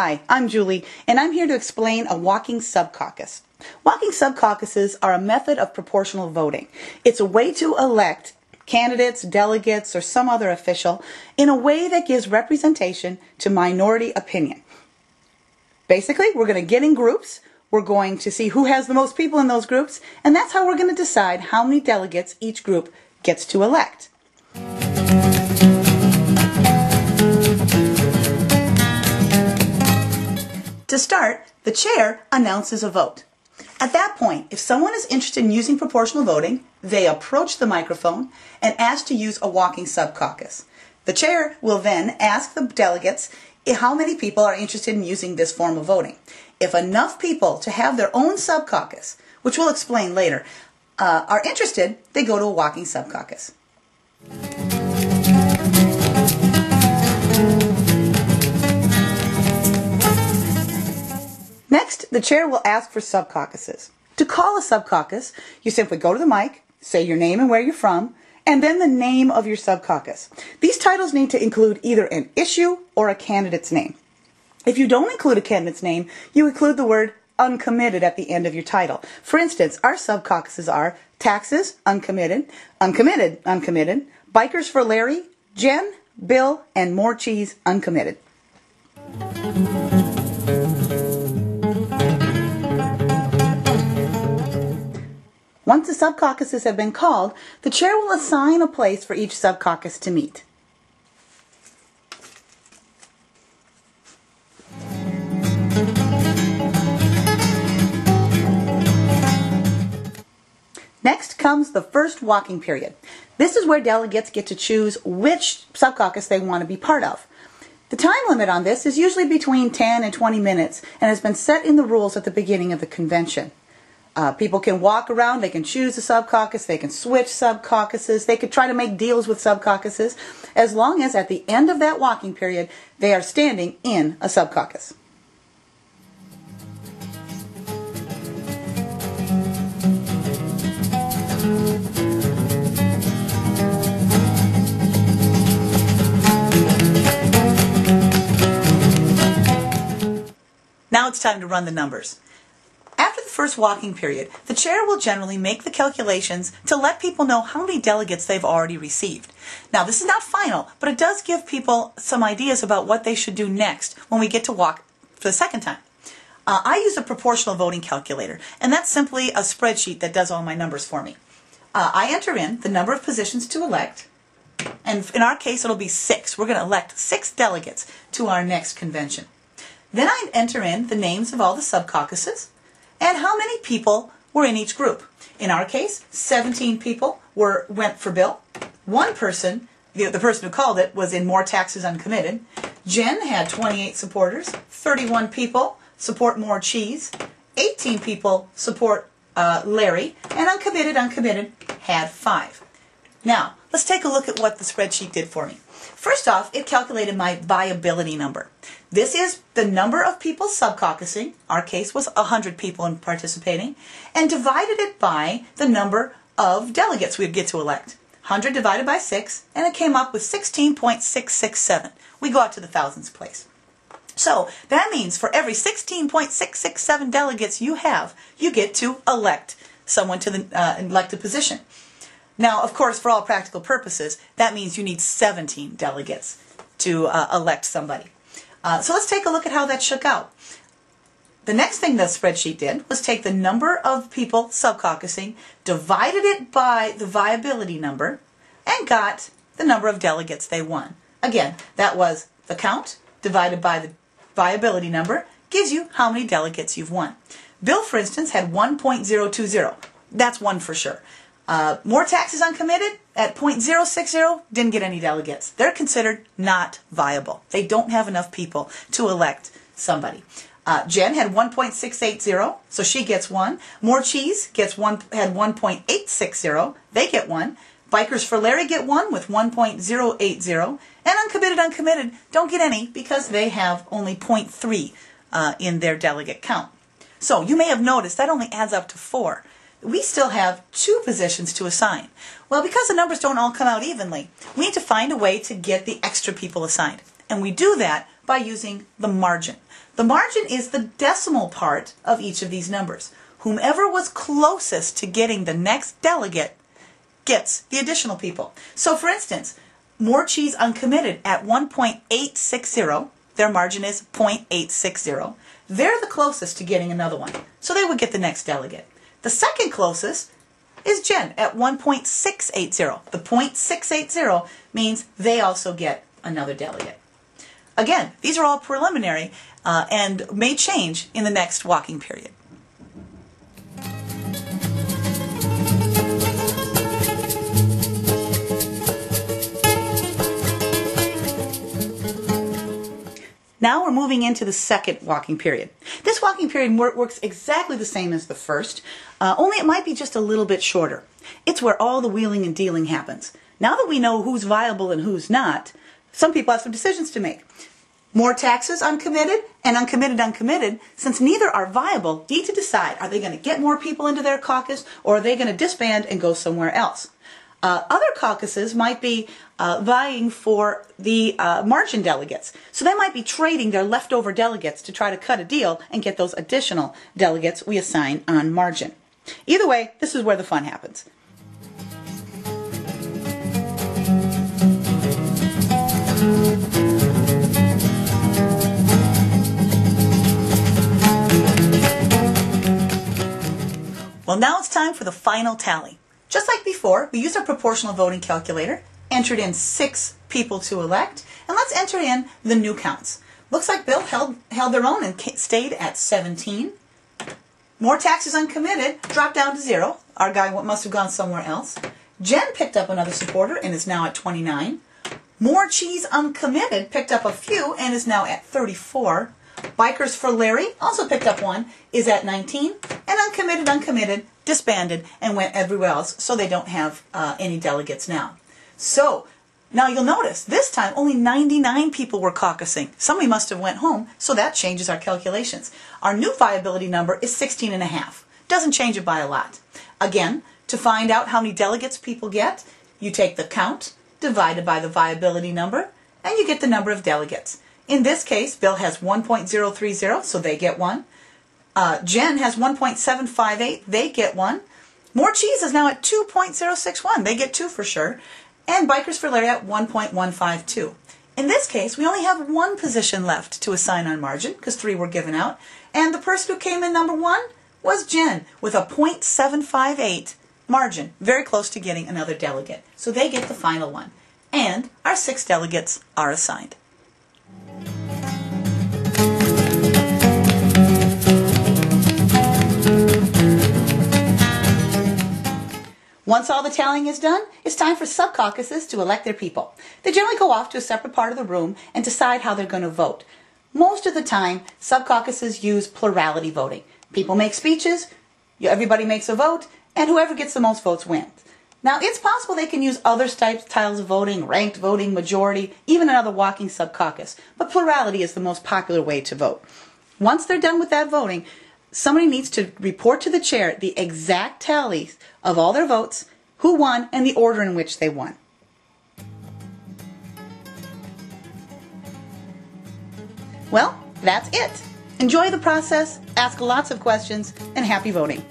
Hi, I'm Julie, and I'm here to explain a walking subcaucus. Walking subcaucuses are a method of proportional voting. It's a way to elect candidates, delegates, or some other official in a way that gives representation to minority opinion. Basically, we're going to get in groups, we're going to see who has the most people in those groups, and that's how we're going to decide how many delegates each group gets to elect. To start, the chair announces a vote. At that point, if someone is interested in using proportional voting, they approach the microphone and ask to use a walking subcaucus. The chair will then ask the delegates how many people are interested in using this form of voting. If enough people to have their own subcaucus, which we'll explain later, are interested, they go to a walking subcaucus. Next, the chair will ask for subcaucuses. To call a subcaucus, you simply go to the mic, say your name and where you're from, and then the name of your subcaucus. These titles need to include either an issue or a candidate's name. If you don't include a candidate's name, you include the word uncommitted at the end of your title. For instance, our subcaucuses are taxes, uncommitted, uncommitted, uncommitted, bikers for Larry, Jen, Bill, and more cheese, uncommitted. Once the subcaucuses have been called, the chair will assign a place for each subcaucus to meet. Next comes the first walking period. This is where delegates get to choose which subcaucus they want to be part of. The time limit on this is usually between 10 and 20 minutes and has been set in the rules at the beginning of the convention. People can walk around, they can choose a subcaucus, they can switch subcaucuses, they could try to make deals with subcaucuses, as long as at the end of that walking period they are standing in a subcaucus. Now it's time to run the numbers. After the first walking period, the chair will generally make the calculations to let people know how many delegates they've already received. Now, this is not final, but it does give people some ideas about what they should do next when we get to walk for the second time. I use a proportional voting calculator, and that's simply a spreadsheet that does all my numbers for me. I enter in the number of positions to elect, and in our case it'll be 6. We're going to elect 6 delegates to our next convention. Then I enter in the names of all the subcaucuses, and how many people were in each group. In our case, 17 people went for Bill. One person, the person who called it, was in more taxes uncommitted. Jen had 28 supporters. 31 people support more cheese. 18 people support Larry. And uncommitted had 5. Now, let's take a look at what the spreadsheet did for me. First off, it calculated my viability number. This is the number of people subcaucusing, our case was 100 people in participating, and divided it by the number of delegates we'd get to elect. 100 divided by 6, and it came up with 16.667. We go out to the thousands place. So that means for every 16.667 delegates you have, you get to elect someone to the elected position. Now, of course, for all practical purposes, that means you need 17 delegates to elect somebody. So let's take a look at how that shook out. The next thing the spreadsheet did was take the number of people subcaucusing, divided it by the viability number, and got the number of delegates they won. Again, that was the count divided by the viability number gives you how many delegates you've won. Bill, for instance, had 1.020. That's one for sure. More taxes uncommitted at 0.060 didn't get any delegates. They're considered not viable. They don't have enough people to elect somebody. Jen had 1.680, so she gets 1. More cheese had 1.860. They get 1. Bikers for Larry get 1 with 1.080. And uncommitted don't get any because they have only 0.3 in their delegate count. So you may have noticed that only adds up to 4. We still have 2 positions to assign. Well, because the numbers don't all come out evenly, we need to find a way to get the extra people assigned. And we do that by using the margin. The margin is the decimal part of each of these numbers. Whomever was closest to getting the next delegate gets the additional people. So for instance, More Cheese Uncommitted at 1.860, their margin is 0.860. They're the closest to getting another one, so they would get the next delegate. The second closest is Jen at 1.680. The 0.680 means they also get another delegate. Again, these are all preliminary and may change in the next walking period. Now we're moving into the second walking period. This walking period works exactly the same as the first, only it might be just a little bit shorter. It's where all the wheeling and dealing happens. Now that we know who's viable and who's not, some people have some decisions to make. More taxes uncommitted and uncommitted, since neither are viable, need to decide, are they going to get more people into their caucus or are they going to disband and go somewhere else? Other caucuses might be vying for the margin delegates. So they might be trading their leftover delegates to try to cut a deal and get those additional delegates we assign on margin. Either way, this is where the fun happens. Well, now it's time for the final tally. Just like before, we used our proportional voting calculator, entered in 6 people to elect, and let's enter in the new counts. Looks like Bill held their own and stayed at 17. More taxes uncommitted dropped down to 0. Our guy must have gone somewhere else. Jen picked up another supporter and is now at 29. More Cheese Uncommitted picked up a few and is now at 34. Bikers for Larry also picked up one, is at 19. And Uncommitted disbanded and went everywhere else, so they don't have any delegates now. So now you'll notice this time only 99 people were caucusing. Somebody must have went home, so that changes our calculations. Our new viability number is 16.5. Doesn't change it by a lot. Again, to find out how many delegates people get, you take the count divided by the viability number, and you get the number of delegates. In this case, Bill has 1.030, so they get one. Jen has 1.758, they get one. More Cheese is now at 2.061, they get 2 for sure. And Bikers for Larry at 1.152. In this case, we only have 1 position left to assign on margin, because 3 were given out. And the person who came in number 1 was Jen, with a 0.758 margin, very close to getting another delegate. So they get the final one. And our 6 delegates are assigned. Once all the tallying is done, it's time for subcaucuses to elect their people. They generally go off to a separate part of the room and decide how they're going to vote. Most of the time, subcaucuses use plurality voting. People make speeches, everybody makes a vote, and whoever gets the most votes wins. Now, it's possible they can use other styles of voting, ranked voting, majority, even another walking subcaucus, but plurality is the most popular way to vote. Once they're done with that voting, somebody needs to report to the chair the exact tallies of all their votes, who won, and the order in which they won. Well, that's it. Enjoy the process, ask lots of questions, and happy voting.